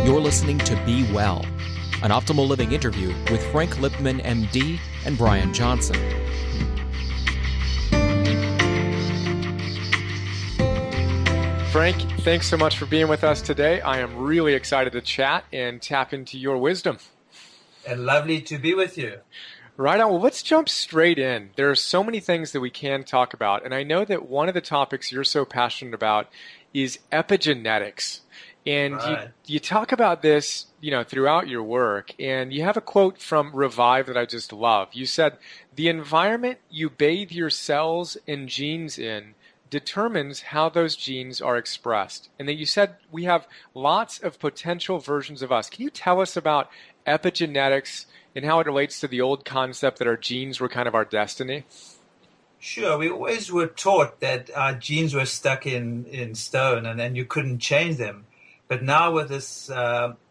You're listening to Be Well, an optimal living interview with Frank Lipman, MD, and Brian Johnson. Frank, thanks so much for being with us today. I am really excited to chat and tap into your wisdom. And lovely to be with you. Right on. Well, let's jump straight in. There are so many things that we can talk about, and I know that one of the topics you're so passionate about is epigenetics. And right. you talk about this, throughout your work, and you have a quote from Revive that I just love. You said, "The environment you bathe your cells and genes in determines how those genes are expressed." And then you said we have lots of potential versions of us. Can you tell us about epigenetics and how it relates to the old concept that our genes were kind of our destiny? Sure. We always were taught that our genes were stuck in stone and then you couldn't change them. But now with this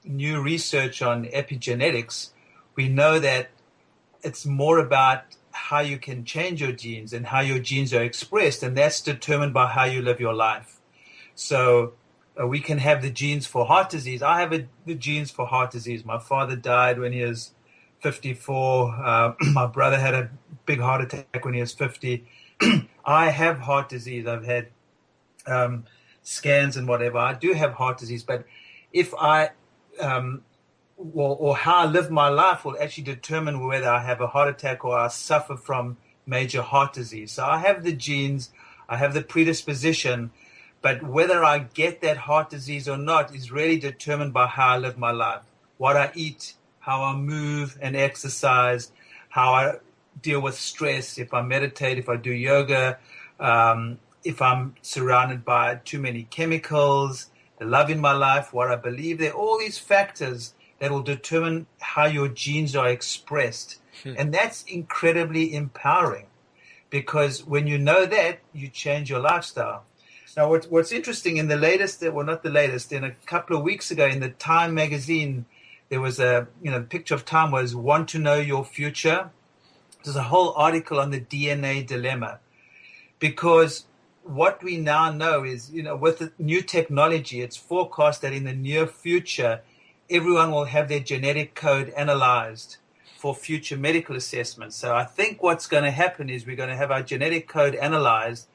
new research on epigenetics, we know that it's more about how you can change your genes and how your genes are expressed, and that's determined by how you live your life. So we can have the genes for heart disease. I have the genes for heart disease. My father died when he was 54. My brother had a big heart attack when he was 50. I have heart disease. I've had scans and whatever. I do have heart disease, but if I or how I live my life will actually determine whether I have a heart attack or I suffer from major heart disease. So I have the genes, I have the predisposition, but whether I get that heart disease or not is really determined by how I live my life, what I eat, how I move and exercise, how I deal with stress, if I meditate, if I do yoga, if I'm surrounded by too many chemicals, the love in my life, what I believe. There are all these factors that will determine how your genes are expressed. And that's incredibly empowering because when you know that, you change your lifestyle. Now, what's interesting in the latest, well, not the latest, in a couple of weeks ago in the Time magazine, there was the picture of Time was "Want to Know Your Future?" There's a whole article on the DNA dilemma because what we now know is, with the new technology, it's forecast that in the near future, everyone will have their genetic code analyzed for future medical assessments. So I think what's going to happen is we're going to have our genetic code analyzed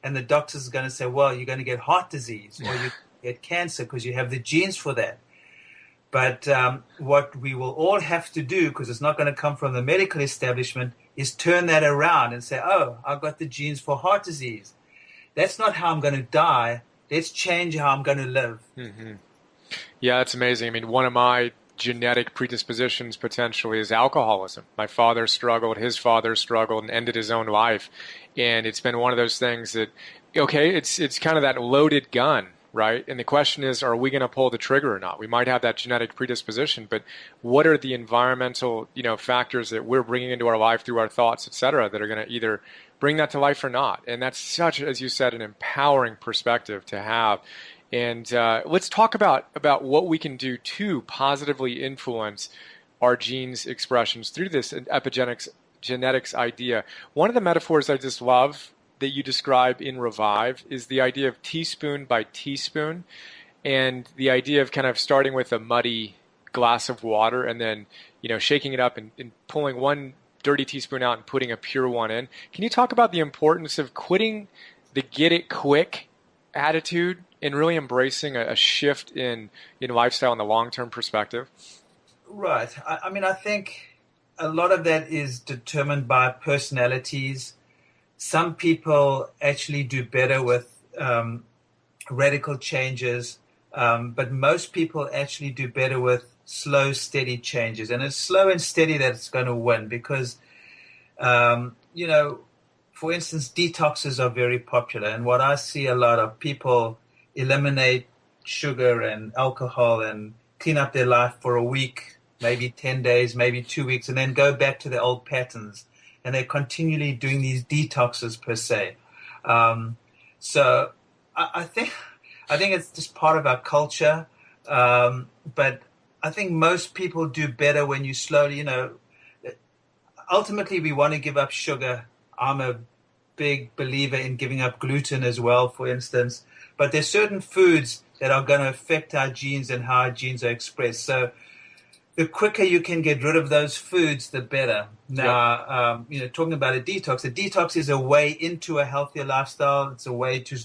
and the doctors are going to say, well, you're going to get heart disease or you get cancer because you have the genes for that. But what we will all have to do, because it's not going to come from the medical establishment, is turn that around and say, oh, I've got the genes for heart disease. That's not how I'm going to die. Let's change how I'm going to live. Mm-hmm. Yeah, it's amazing. I mean, one of my genetic predispositions potentially is alcoholism. My father struggled, his father struggled, and ended his own life. And it's been one of those things that, okay, it's kind of that loaded gun, right? And the question is, are we going to pull the trigger or not? We might have that genetic predisposition, but what are the environmental, factors that we're bringing into our life through our thoughts, et cetera, that are going to either bring that to life or not? And that's such, as you said, an empowering perspective to have. And let's talk about what we can do to positively influence our genes expressions through this epigenetics idea. One of the metaphors I just love that you describe in Revive is the idea of teaspoon by teaspoon, and the idea of kind of starting with a muddy glass of water and then shaking it up and pulling one dirty teaspoon out and putting a pure one in. Can you talk about the importance of quitting the get it quick attitude and really embracing a shift in lifestyle in the long-term perspective? Right. I mean, I think a lot of that is determined by personalities. Some people actually do better with radical changes, but most people actually do better with slow, steady changes. And it's slow and steady that it's going to win because, for instance, detoxes are very popular. And what I see a lot of people eliminate sugar and alcohol and clean up their life for a week, maybe 10 days, maybe 2 weeks, and then go back to their old patterns. And they're continually doing these detoxes per se. So I think it's just part of our culture. But I think most people do better when you slowly, ultimately we want to give up sugar. I'm a big believer in giving up gluten as well, for instance. But there's certain foods that are going to affect our genes and how our genes are expressed. So the quicker you can get rid of those foods, the better. Now, talking about a detox is a way into a healthier lifestyle. It's a way to,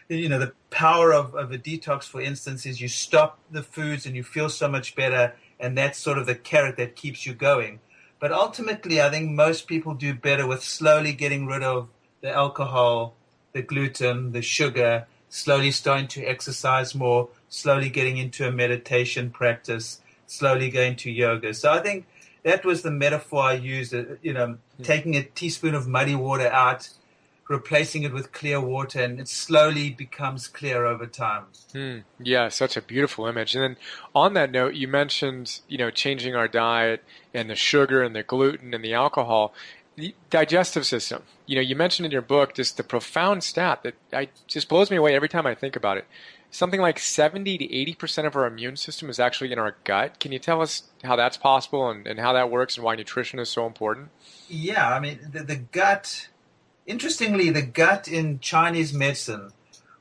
the power of a detox, for instance, is you stop the foods and you feel so much better. And that's sort of the carrot that keeps you going. But ultimately, I think most people do better with slowly getting rid of the alcohol, the gluten, the sugar, slowly starting to exercise more, slowly getting into a meditation practice, slowly going to yoga. So I think that was the metaphor I used, taking a teaspoon of muddy water out, replacing it with clear water, and it slowly becomes clear over time. Yeah, such a beautiful image. And then on that note, you mentioned, changing our diet and the sugar and the gluten and the alcohol. The digestive system, you mentioned in your book just the profound stat that just blows me away every time I think about it. Something like 70 to 80% of our immune system is actually in our gut. Can you tell us how that's possible and how that works and why nutrition is so important? Yeah, I mean, the gut, interestingly, the gut in Chinese medicine,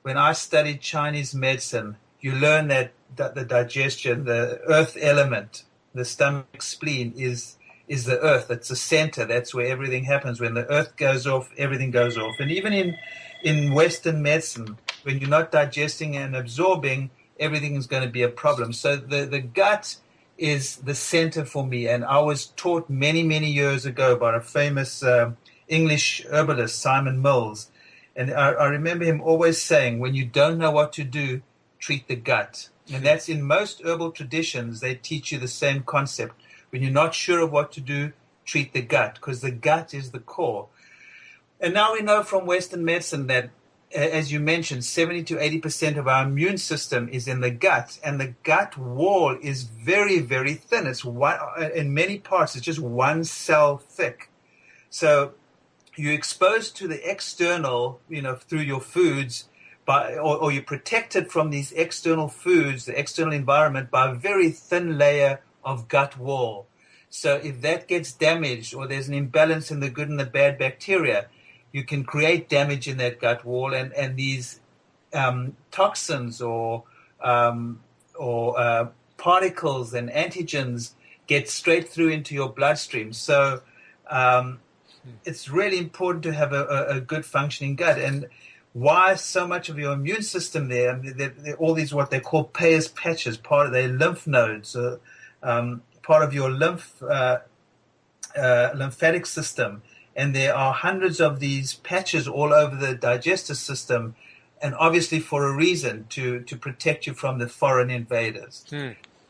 when I studied Chinese medicine, you learn that the digestion, the earth element, the stomach spleen is the earth. It's the center. That's where everything happens. When the earth goes off, everything goes off. And even in Western medicine, when you're not digesting and absorbing, everything is going to be a problem. So the gut is the center for me. And I was taught many, many years ago by a famous English herbalist, Simon Mills. And I remember him always saying, when you don't know what to do, treat the gut. And that's in most herbal traditions, they teach you the same concept. When you're not sure of what to do, treat the gut, because the gut is the core. And now we know from Western medicine that, as you mentioned, 70 to 80% of our immune system is in the gut. And the gut wall is very, very thin. It's one, in many parts, it's just one cell thick. So you're exposed to the external, through your foods, or you're protected from these external foods, the external environment, by a very thin layer of gut wall. So if that gets damaged, or there's an imbalance in the good and the bad bacteria, you can create damage in that gut wall, and these toxins or particles and antigens get straight through into your bloodstream. So it's really important to have a good functioning gut. And why so much of your immune system there? They're all these what they call Peyer's patches, part of their lymph nodes, part of your lymphatic system. And there are hundreds of these patches all over the digestive system, and obviously for a reason, to protect you from the foreign invaders.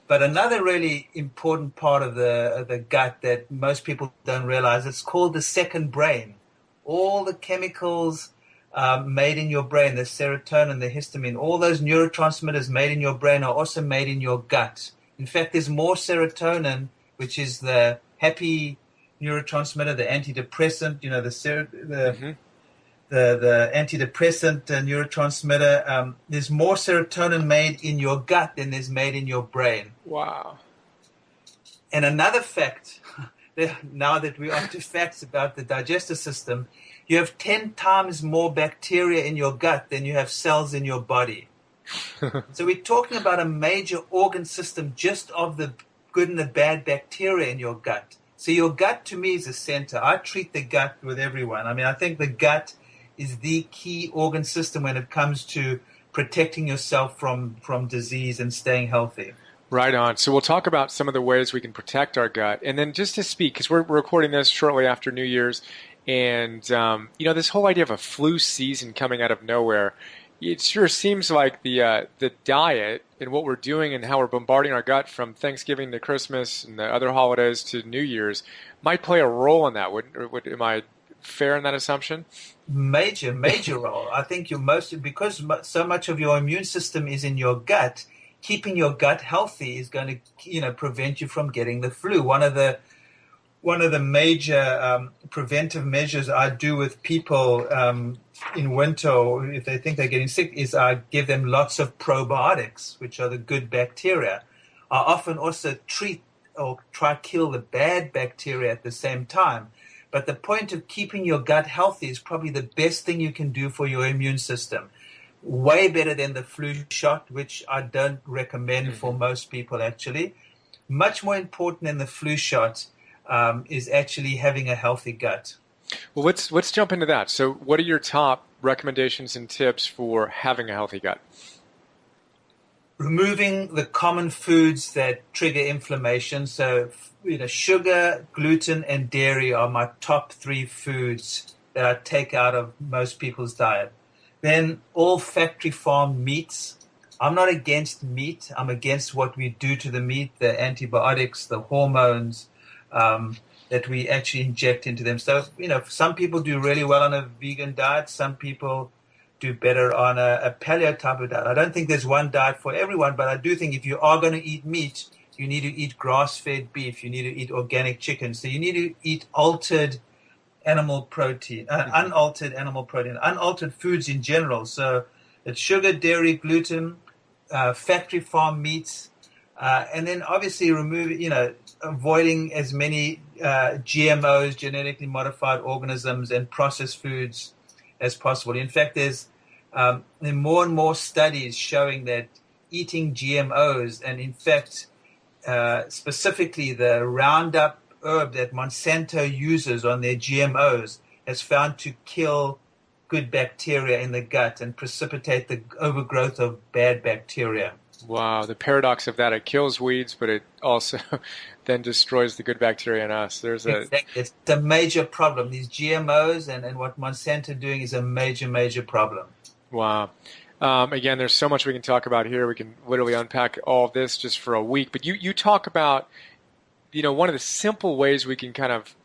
But another really important part of the gut that most people don't realize, it's called the second brain. All the chemicals made in your brain, the serotonin, the histamine, all those neurotransmitters made in your brain are also made in your gut. In fact, there's more serotonin, which is the happy neurotransmitter, the antidepressant, the antidepressant neurotransmitter. There's more serotonin made in your gut than there's made in your brain. Wow. And another fact, now that we're on to facts about the digestive system, you have 10 times more bacteria in your gut than you have cells in your body. So we're talking about a major organ system just of the good and the bad bacteria in your gut. So your gut, to me, is a center. I treat the gut with everyone. I mean, I think the gut is the key organ system when it comes to protecting yourself from disease and staying healthy. Right on. So we'll talk about some of the ways we can protect our gut. And then just to speak, because we're recording this shortly after New Year's, and this whole idea of a flu season coming out of nowhere, it sure seems like the diet and what we're doing and how we're bombarding our gut from Thanksgiving to Christmas and the other holidays to New Year's might play a role in that. Am I fair in that assumption? Major role. I think because so much of your immune system is in your gut, keeping your gut healthy is going to prevent you from getting the flu. One of the major preventive measures I do with people in winter, or if they think they're getting sick, is I give them lots of probiotics, which are the good bacteria. I often also treat or try to kill the bad bacteria at the same time. But the point of keeping your gut healthy is probably the best thing you can do for your immune system. Way better than the flu shot, which I don't recommend for most people, actually. Much more important than the flu shot is actually having a healthy gut. Well, let's jump into that. So what are your top recommendations and tips for having a healthy gut? Removing the common foods that trigger inflammation. So, sugar, gluten, and dairy are my top 3 foods that I take out of most people's diet. Then all factory farmed meats. I'm not against meat. I'm against what we do to the meat, the antibiotics, the hormones that we actually inject into them. So, some people do really well on a vegan diet. Some people do better on a paleo type of diet. I don't think there's one diet for everyone, but I do think if you are going to eat meat, you need to eat grass-fed beef. You need to eat organic chicken. So you need to eat unaltered animal protein, unaltered foods in general. So it's sugar, dairy, gluten, factory farm meats, and then obviously avoiding as many GMOs, genetically modified organisms, and processed foods as possible. In fact, there are more and more studies showing that eating GMOs, and in fact, specifically the Roundup herb that Monsanto uses on their GMOs, has found to kill good bacteria in the gut and precipitate the overgrowth of bad bacteria. Wow, the paradox of that, it kills weeds, but it also then destroys the good bacteria in us. Exactly. It's a major problem. These GMOs and what Monsanto are doing is a major, major problem. Wow. Again, there's so much we can talk about here. We can literally unpack all of this just for a week. But you talk about, one of the simple ways we can kind of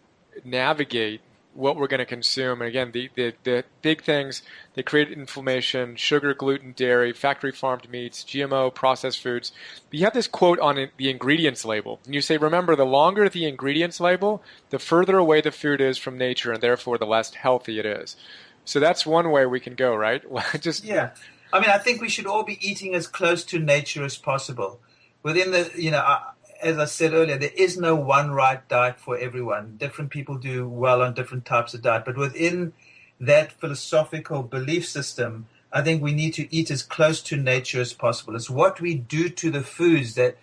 navigate what we're going to consume. And again, the big things that create inflammation: sugar, gluten, dairy, factory farmed meats, GMO, processed foods. But you have this quote on the ingredients label. And you say, remember, the longer the ingredients label, the further away the food is from nature, and therefore the less healthy it is. So that's one way we can go, right? Yeah. I think we should all be eating as close to nature as possible. Within as I said earlier, there is no one right diet for everyone. Different people do well on different types of diet. But within that philosophical belief system, I think we need to eat as close to nature as possible. It's what we do to the foods that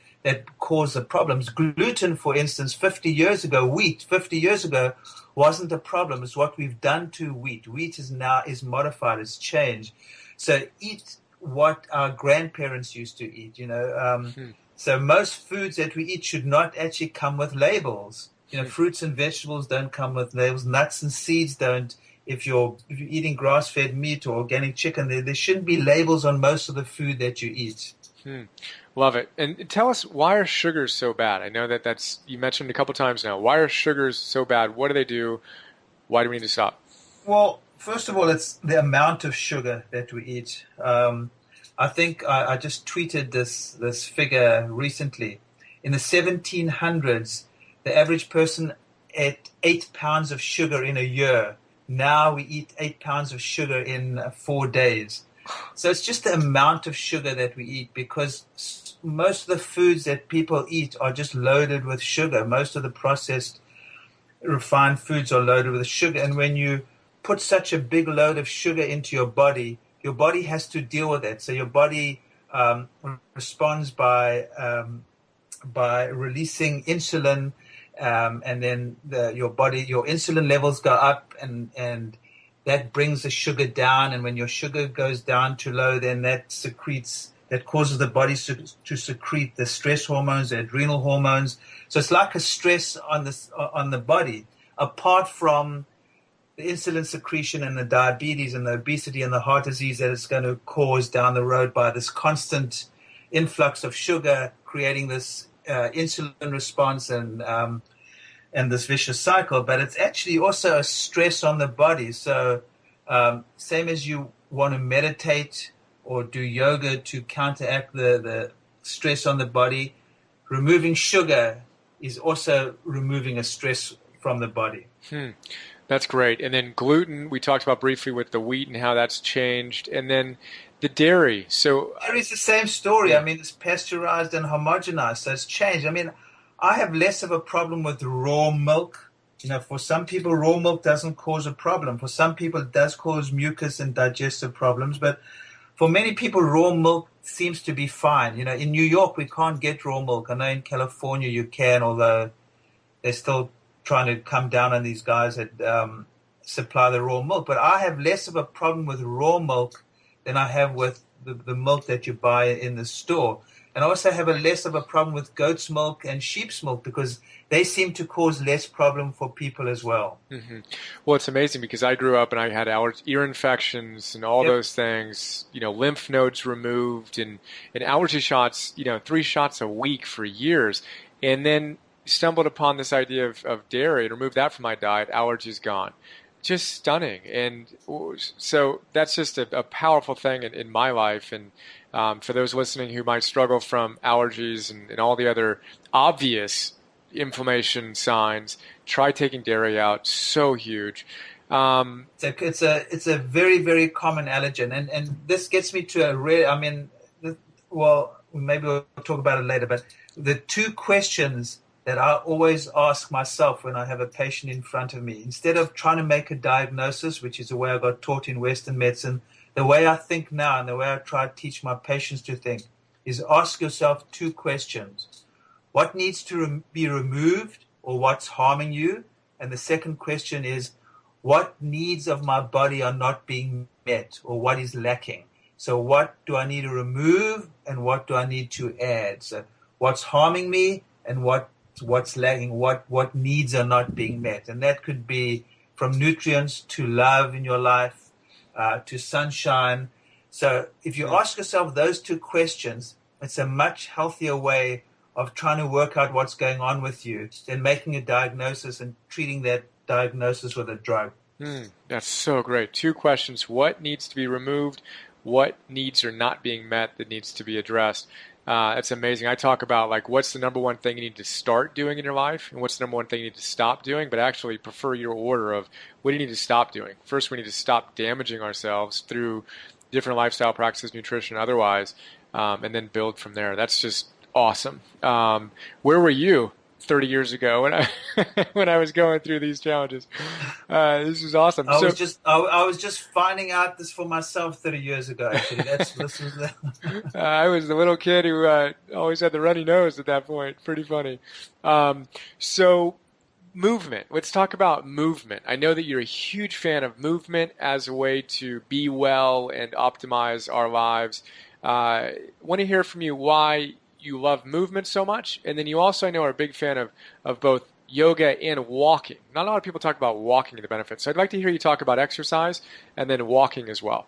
cause the problems. Gluten, for instance, 50 years ago, wheat, 50 years ago, wasn't a problem. It's what we've done to wheat. Wheat is modified, it's changed. So eat what our grandparents used to eat, So most foods that we eat should not actually come with labels. Fruits and vegetables don't come with labels. Nuts and seeds don't. If you're eating grass-fed meat or organic chicken, there shouldn't be labels on most of the food that you eat. Love it. And tell us, why are sugars so bad? I know that's you mentioned a couple times now. Why are sugars so bad? What do they do? Why do we need to stop? Well, first of all, it's the amount of sugar that we eat. I think I just tweeted this figure recently. In the 1700s, the average person ate 8 pounds of sugar in a year. Now we eat 8 pounds of sugar in 4 days. So it's just the amount of sugar that we eat, because most of the foods that people eat are just loaded with sugar. Most of the processed, refined foods are loaded with sugar. And when you put such a big load of sugar into your body has to deal with it. So your body responds by releasing insulin, and then your insulin levels go up, and that brings the sugar down. And when your sugar goes down too low, then that causes the body to secrete the stress hormones, the adrenal hormones. So it's like a stress on the body, apart from the insulin secretion and the diabetes and the obesity and the heart disease that it's going to cause down the road by this constant influx of sugar, creating this insulin response and this vicious cycle. But it's actually also a stress on the body. So same as you want to meditate or do yoga to counteract the stress on the body, removing sugar is also removing a stress from the body. That's great. And then gluten, we talked about briefly with the wheat and how that's changed. And then the dairy. So dairy is the same story. It's pasteurized and homogenized, so it's changed. I have less of a problem with raw milk, For some people, raw milk doesn't cause a problem. For some people, it does cause mucus and digestive problems. But for many people, raw milk seems to be fine. In New York, we can't get raw milk. I know in California you can, although they're still trying to come down on these guys that supply the raw milk. But I have less of a problem with raw milk than I have with the milk that you buy in the store. And I also have a less of a problem with goat's milk and sheep's milk because they seem to cause less problem for people as well. Mm-hmm. Well, it's amazing because I grew up and I had ear infections and all those things, lymph nodes removed and allergy shots, 3 shots a week for years. And then stumbled upon this idea of dairy and removed that from my diet. Allergies gone. Just stunning. And so that's just a powerful thing in my life. And for those listening who might struggle from allergies and all the other obvious inflammation signs, try taking dairy out. So huge. It's a very, very common allergen. And this gets me to maybe we'll talk about it later, but the 2 questions that I always ask myself when I have a patient in front of me, instead of trying to make a diagnosis, which is the way I got taught in Western medicine, the way I think now and the way I try to teach my patients to think is ask yourself 2 questions. What needs to be removed or what's harming you? And the second question is, what needs of my body are not being met or what is lacking? So what do I need to remove and what do I need to add? So what's harming me and what's lagging, what needs are not being met. And that could be from nutrients to love in your life, to sunshine. So if you ask yourself those 2 questions, it's a much healthier way of trying to work out what's going on with you than making a diagnosis and treating that diagnosis with a drug. That's so great. 2 questions. What needs to be removed? What needs are not being met that needs to be addressed? It's amazing. I talk about what's the number one thing you need to start doing in your life and what's the number one thing you need to stop doing, but actually prefer your order of what do you need to stop doing. First, we need to stop damaging ourselves through different lifestyle practices, nutrition, otherwise, and then build from there. That's just awesome. Where were you 30 years ago when I was going through these challenges? This is awesome. I was just finding out this for myself 30 years ago. Actually, I was the little kid who always had the runny nose at that point. Pretty funny. So movement. Let's talk about movement. I know that you're a huge fan of movement as a way to be well and optimize our lives. Want to hear from you why you love movement so much, and then you also, I know, are a big fan of both yoga and walking. Not a lot of people talk about walking and the benefits, so I'd like to hear you talk about exercise and then walking as well.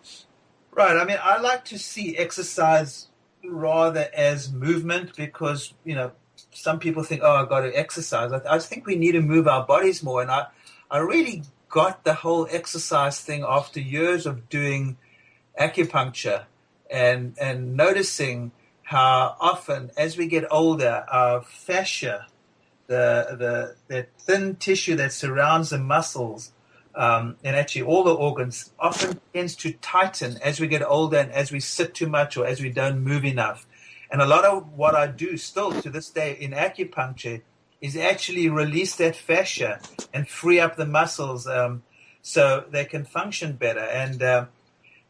Right. I like to see exercise rather as movement because, some people think, I've got to exercise. I think we need to move our bodies more, and I really got the whole exercise thing after years of doing acupuncture and noticing how often, as we get older, our fascia, the thin tissue that surrounds the muscles, and actually all the organs, often tends to tighten as we get older and as we sit too much or as we don't move enough. And a lot of what I do still to this day in acupuncture is actually release that fascia and free up the muscles so they can function better. And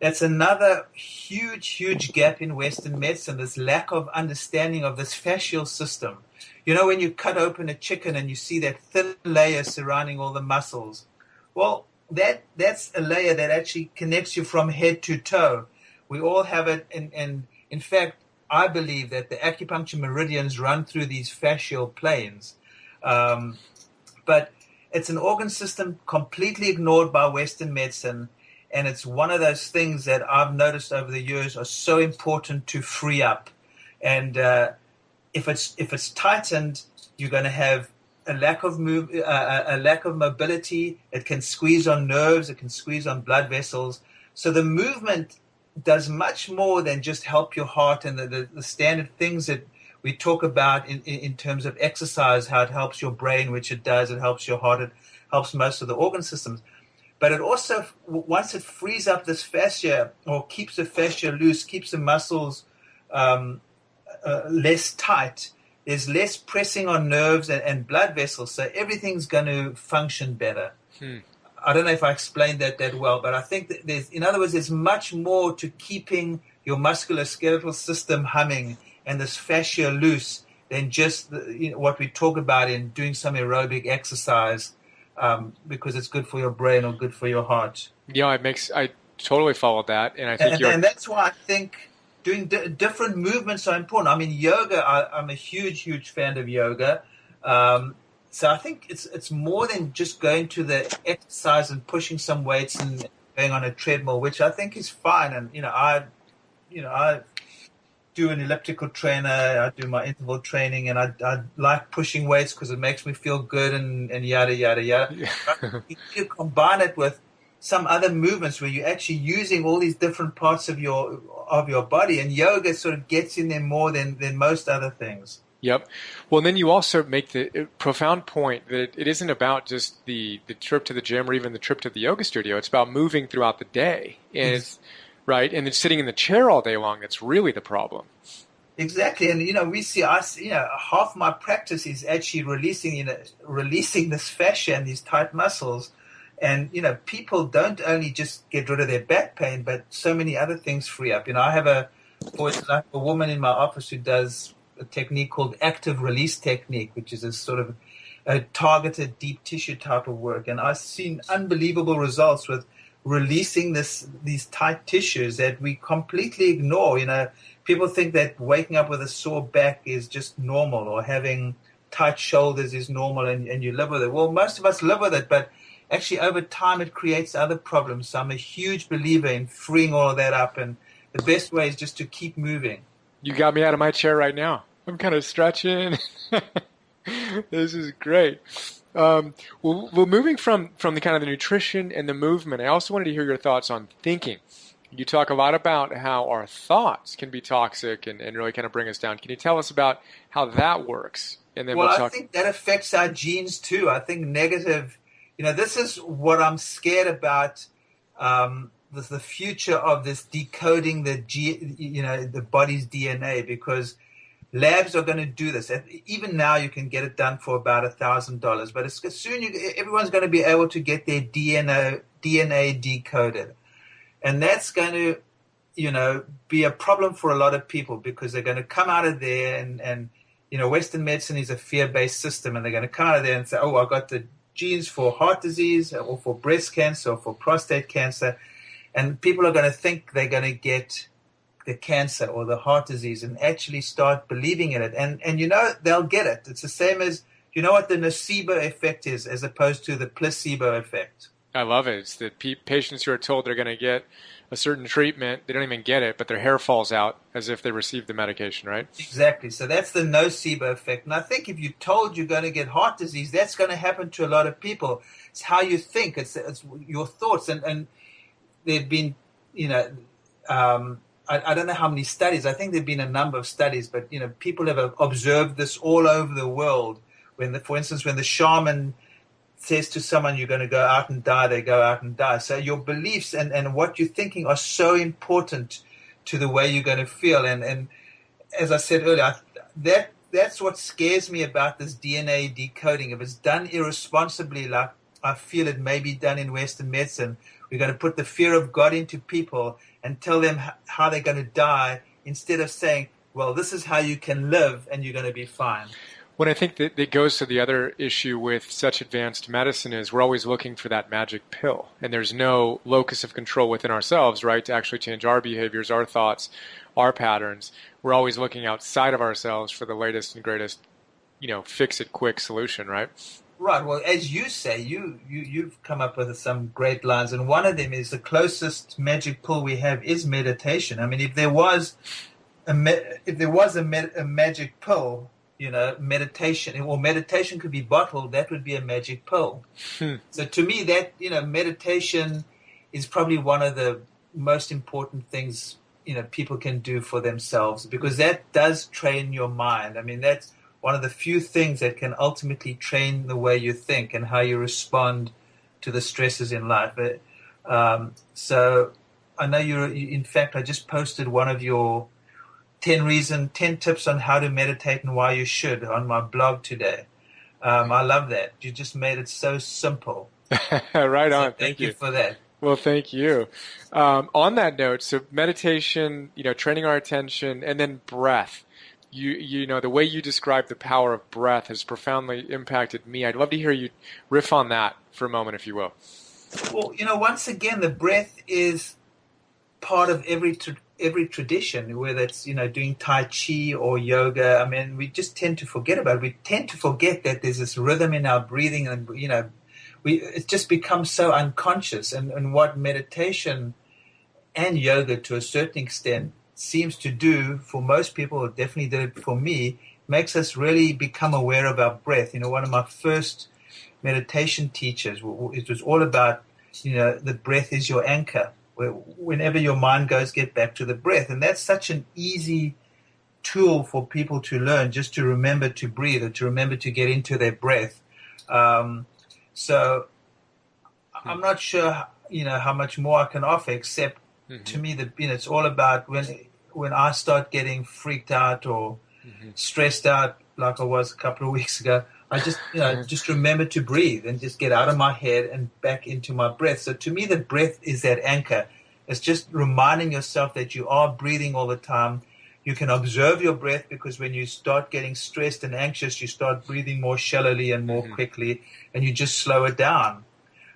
that's another huge gap in Western medicine, this lack of understanding of this fascial system. When you cut open a chicken and you see that thin layer surrounding all the muscles, well, that's a layer that actually connects you from head to toe. We all have it, and in fact, I believe that the acupuncture meridians run through these fascial planes. But it's an organ system completely ignored by Western medicine. And it's one of those things that I've noticed over the years are so important to free up. And if it's tightened, you're going to have a lack of mobility. It can squeeze on nerves. It can squeeze on blood vessels. So the movement does much more than just help your heart and the standard things that we talk about in terms of exercise, how it helps your brain, which it does. It helps your heart. It helps most of the organ systems. But it also, once it frees up this fascia or keeps the fascia loose, keeps the muscles less tight, there's less pressing on nerves and blood vessels, so everything's going to function better. I don't know if I explained that well, but I think that in other words, there's much more to keeping your musculoskeletal system humming and this fascia loose than just what we talk about in doing some aerobic exercise because it's good for your brain or good for your heart. Yeah, I tototally follow that, and I think and that's why I think doing different movements are important. I mean, yoga. I'm a huge fan of yoga. So I think it's more than just going to the exercise and pushing some weights and going on a treadmill, which I think is fine. And I do an elliptical trainer. I do my interval training, and I like pushing weights because it makes me feel good and yada yada yada. Yeah. You combine it with some other movements where you're actually using all these different parts of your body, and yoga sort of gets in there more than most other things. Yep. Well, then you also make the profound point that it isn't about just the trip to the gym or even the trip to the yoga studio. It's about moving throughout the day, and it's right. And then sitting in the chair all day long, that's really the problem. Exactly. And we see half my practice is actually releasing this fascia and these tight muscles. And people don't only just get rid of their back pain, but so many other things free up. I have a woman in my office who does a technique called active release technique, which is a sort of a targeted deep tissue type of work. And I've seen unbelievable results with releasing these tight tissues that we completely ignore. People think that waking up with a sore back is just normal, or having tight shoulders is normal, and you live with it. Well, most of us live with it, but actually over time it creates other problems. So I'm a huge believer in freeing all of that up, and the best way is just to keep moving. You got me out of my chair right now. I'm kind of stretching. This is great. Well, moving from the kind of the nutrition and the movement, I also wanted to hear your thoughts on thinking. You talk a lot about how our thoughts can be toxic and really kind of bring us down. Can you tell us about how that works? And then I think that affects our genes too. I think negative, this is what I'm scared about, the future of this decoding the body's DNA, because labs are going to do this. Even now, you can get it done for about $1,000, but soon everyone's going to be able to get their DNA decoded, and that's going to, be a problem for a lot of people, because they're going to come out of there and Western medicine is a fear-based system, and they're going to come out of there and say, "Oh, I got the genes for heart disease, or for breast cancer, or for prostate cancer," and people are going to think they're going to get the cancer or the heart disease and actually start believing in it. And they'll get it. It's the same as, what the nocebo effect is as opposed to the placebo effect. I love it. It's the patients who are told they're going to get a certain treatment, they don't even get it, but their hair falls out as if they received the medication, right? Exactly. So that's the nocebo effect. And I think if you're told you're going to get heart disease, that's going to happen to a lot of people. It's how you think. It's your thoughts. And there have been, I don't know how many studies. I think there have been a number of studies, but people have observed this all over the world. For instance, when the shaman says to someone, "You're going to go out and die," they go out and die. So your beliefs and what you're thinking are so important to the way you're going to feel. And as I said earlier, that's what scares me about this DNA decoding. If it's done irresponsibly, like I feel it may be done in Western medicine, we're going to put the fear of God into people and tell them how they're going to die, instead of saying, "Well, this is how you can live and you're going to be fine." When I think that it goes to the other issue with such advanced medicine is we're always looking for that magic pill, and there's no locus of control within ourselves, right, to actually change our behaviors, our thoughts, our patterns. We're always looking outside of ourselves for the latest and greatest, fix-it quick solution, right? Right. Well, as you say, you've come up with some great lines, and one of them is the closest magic pill we have is meditation. I mean, if there was a magic pill, meditation could be bottled, that would be a magic pill. So to me, that meditation is probably one of the most important things people can do for themselves, because that does train your mind. I mean, that's one of the few things that can ultimately train the way you think and how you respond to the stresses in life. So I know in fact, I just posted one of your 10 tips on how to meditate and why you should on my blog today. I love that. You just made it so simple. Right So on. Thank thank you you. for that. Well, thank you. On that note, so meditation, training our attention, and then breath. The way you describe the power of breath has profoundly impacted me. I'd love to hear you riff on that for a moment, if you will. Well, once again, the breath is part of every tradition, whether it's doing Tai Chi or yoga. I mean, we just tend to forget about it. We tend to forget that there's this rhythm in our breathing, and it just becomes so unconscious. And what meditation and yoga, to a certain extent, seems to do for most people, or definitely did it for me, makes us really become aware of our breath. One of my first meditation teachers, it was all about, the breath is your anchor. Whenever your mind goes, get back to the breath. And that's such an easy tool for people to learn, just to remember to breathe or to remember to get into their breath. So I'm not sure, how much more I can offer, except to me that it's all about when I start getting freaked out or stressed out, like I was a couple of weeks ago, I just just remember to breathe and just get out of my head and back into my breath. So to me, the breath is that anchor. It's just reminding yourself that you are breathing all the time. You can observe your breath, because when you start getting stressed and anxious, you start breathing more shallowly and more quickly, and you just slow it down.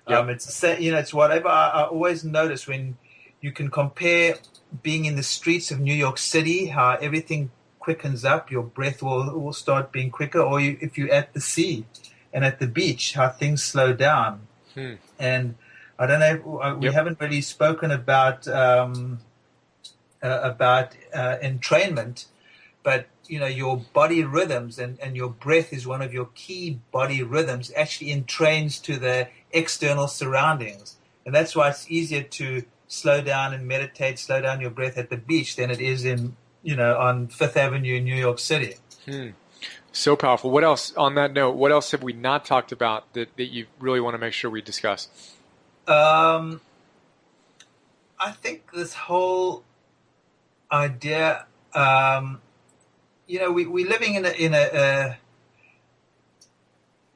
Yep. It's whatever I always notice when you can compare being in the streets of New York City, how everything quickens up, your breath will start being quicker, or if you're at the sea and at the beach, how things slow down. And I don't know, we haven't really spoken about entrainment, but your body rhythms and your breath is one of your key body rhythms, actually entrains to the external surroundings. And that's why it's easier to slow down and meditate, slow down your breath at the beach than it is on Fifth Avenue in New York City. So powerful. What else, on that note, what else have we not talked about that you really want to make sure we discuss? I think this whole idea, we're living in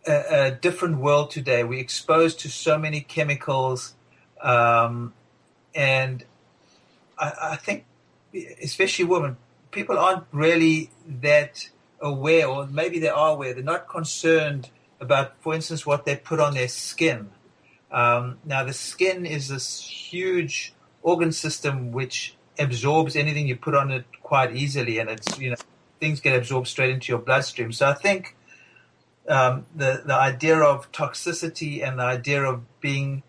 a different world today. We're exposed to so many chemicals, and I think, especially women, people aren't really that aware, or maybe they are aware. They're not concerned about, for instance, what they put on their skin. Now, the skin is this huge organ system which absorbs anything you put on it quite easily, and it's things get absorbed straight into your bloodstream. So I think the idea of toxicity and the idea of being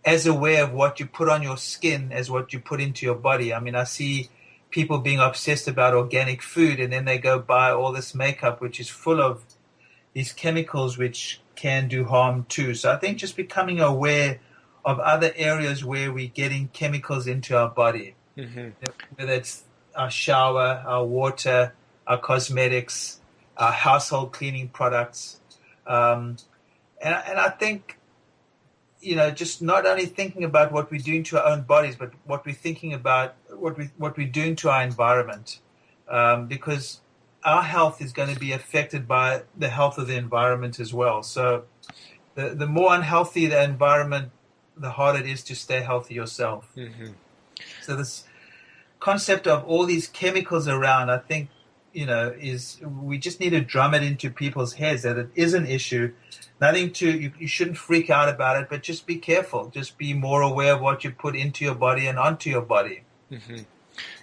as aware of what you put on your skin as what you put into your body. I mean, I see people being obsessed about organic food, and then they go buy all this makeup which is full of these chemicals which can do harm too. So I think just becoming aware of other areas where we're getting chemicals into our body, whether it's our shower, our water, our cosmetics, our household cleaning products. And I think, just not only thinking about what we're doing to our own bodies, but what we're thinking about, what we're doing to our environment, because our health is going to be affected by the health of the environment as well. So the more unhealthy the environment, the harder it is to stay healthy yourself. So this concept of all these chemicals around, I think, is we just need to drum it into people's heads that it is an issue. Nothing you shouldn't freak out about it, but just be careful. Just be more aware of what you put into your body and onto your body.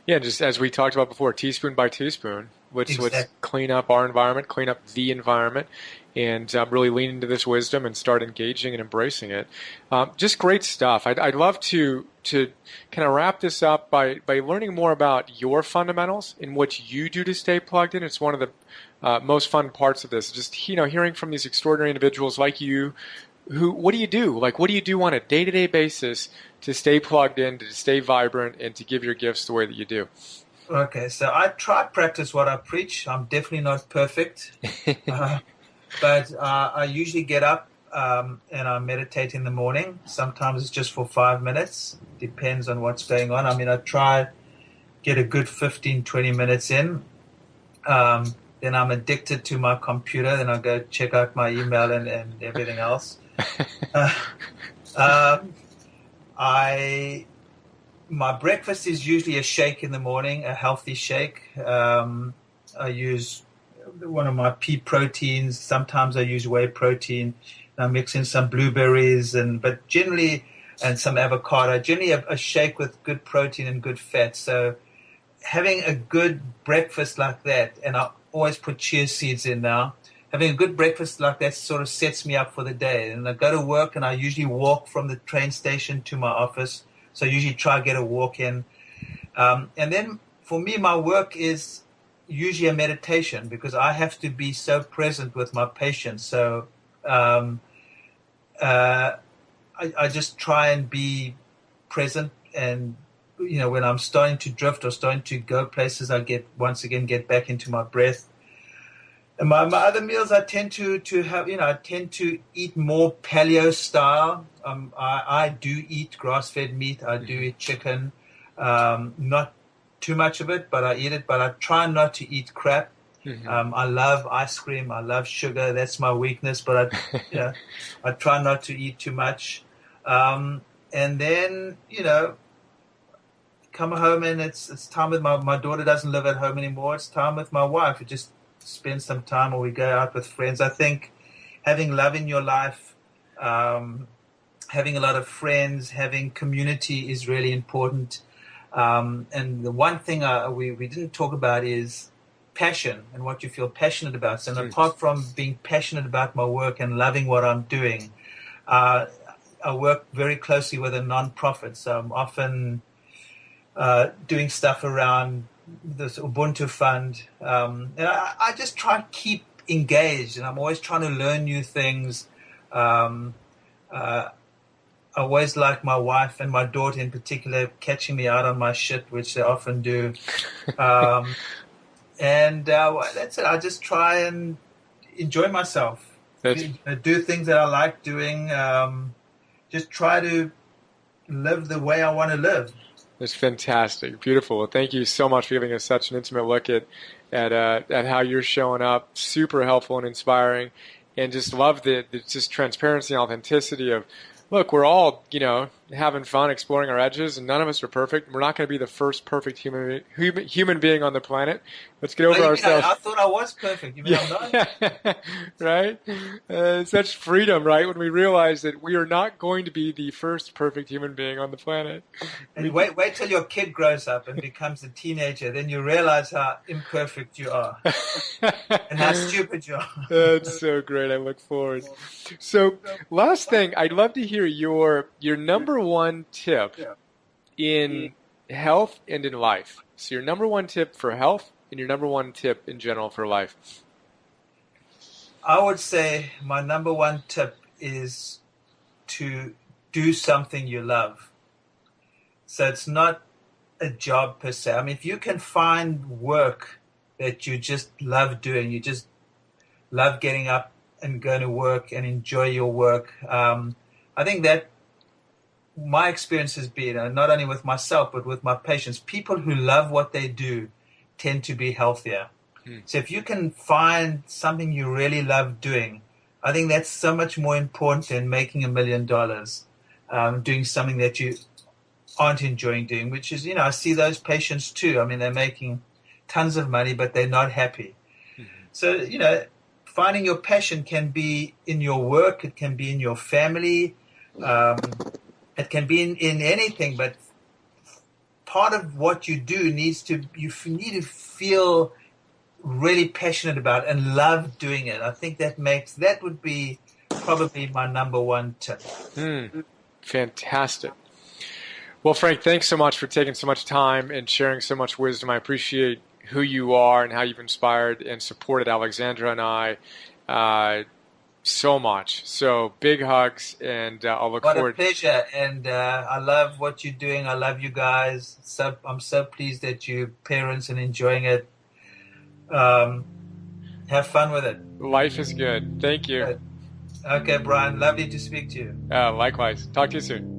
Yeah, just as we talked about before, teaspoon by teaspoon. Let's clean up our environment, clean up the environment, and really lean into this wisdom and start engaging and embracing it. Just great stuff. I'd love to kind of wrap this up by learning more about your fundamentals and what you do to stay plugged in. It's one of the most fun parts of this. Just hearing from these extraordinary individuals like you. What do you do? Like, what do you do on a day-to-day basis to stay plugged in, to stay vibrant, and to give your gifts the way that you do? Okay, so I try to practice what I preach. I'm definitely not perfect, but I usually get up and I meditate in the morning. Sometimes it's just for 5 minutes. Depends on what's going on. I mean, I try get a good 15, 20 minutes in. Then I'm addicted to my computer. Then I go check out my email and everything else. My breakfast is usually a shake in the morning, a healthy shake. I use one of my pea proteins. Sometimes I use whey protein. I mix in some blueberries but generally, and some avocado. Generally a shake with good protein and good fat. So having a good breakfast like that, and I always put chia seeds in now. Having a good breakfast like that sort of sets me up for the day. And I go to work, and I usually walk from the train station to my office. So I usually try to get a walk in. And then for me, my work is usually a meditation, because I have to be so present with my patients. So I just try and be present. And, when I'm starting to drift or starting to go places, I get back into my breath. And my other meals, I tend to have, I tend to eat more paleo style. I do eat grass-fed meat. I do eat chicken. Not too much of it, but I eat it. But I try not to eat crap. I love ice cream. I love sugar. That's my weakness. But I try not to eat too much. And then, come home, and it's time with my daughter. Doesn't live at home anymore. It's time with my wife. It just spend some time, or we go out with friends. I think having love in your life, having a lot of friends, having community is really important. And the one thing we didn't talk about is passion and what you feel passionate about. So apart from being passionate about my work and loving what I'm doing, I work very closely with a non-profit. So I'm often doing stuff around this Ubuntu fund. And I just try to keep engaged, and I'm always trying to learn new things. I always like my wife and my daughter in particular catching me out on my shit, which they often do. And that's it. I just try and enjoy myself. Do things that I like doing. Just try to live the way I want to live. That's fantastic. Beautiful. Well, thank you so much for giving us such an intimate look at how you're showing up. Super helpful and inspiring. And just love the just transparency and authenticity of, look, we're all, having fun, exploring our edges, and none of us are perfect. We're not going to be the first perfect human being on the planet. Let's get over ourselves. I thought I was perfect. You mean I'm not? Right? Such freedom, right? When we realize that we are not going to be the first perfect human being on the planet. And wait till your kid grows up and becomes a teenager. Then you realize how imperfect you are and how stupid you are. That's so great. I look forward. So last thing, I'd love to hear your number one tip in health and in life. So your number one tip for health and your number one tip in general for life. I would say my number one tip is to do something you love. So it's not a job per se. I mean, if you can find work that you just love doing, you just love getting up and going to work and enjoy your work. I think that my experience has been, not only with myself, but with my patients, people who love what they do tend to be healthier. So if you can find something you really love doing, I think that's so much more important than making $1 million, doing something that you aren't enjoying doing, which is, I see those patients too. I mean, they're making tons of money, but they're not happy. So, finding your passion can be in your work. It can be in your family. It can be in anything, but part of what you do you need to feel really passionate about and love doing it. I think that would be probably my number one tip. Fantastic. Well, Frank, thanks so much for taking so much time and sharing so much wisdom. I appreciate who you are and how you've inspired and supported Alexandra and I so much. So big hugs, and I'll look forward. What a pleasure, and I love what you're doing. I love you guys. So I'm so pleased that you're parents and enjoying it. Have fun with it. Life is good. Thank you. Good. Okay, Brian. Lovely to speak to you. Likewise. Talk to you soon.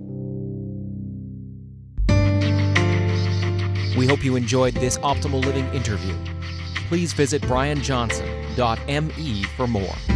We hope you enjoyed this Optimal Living interview. Please visit brianjohnson.me for more.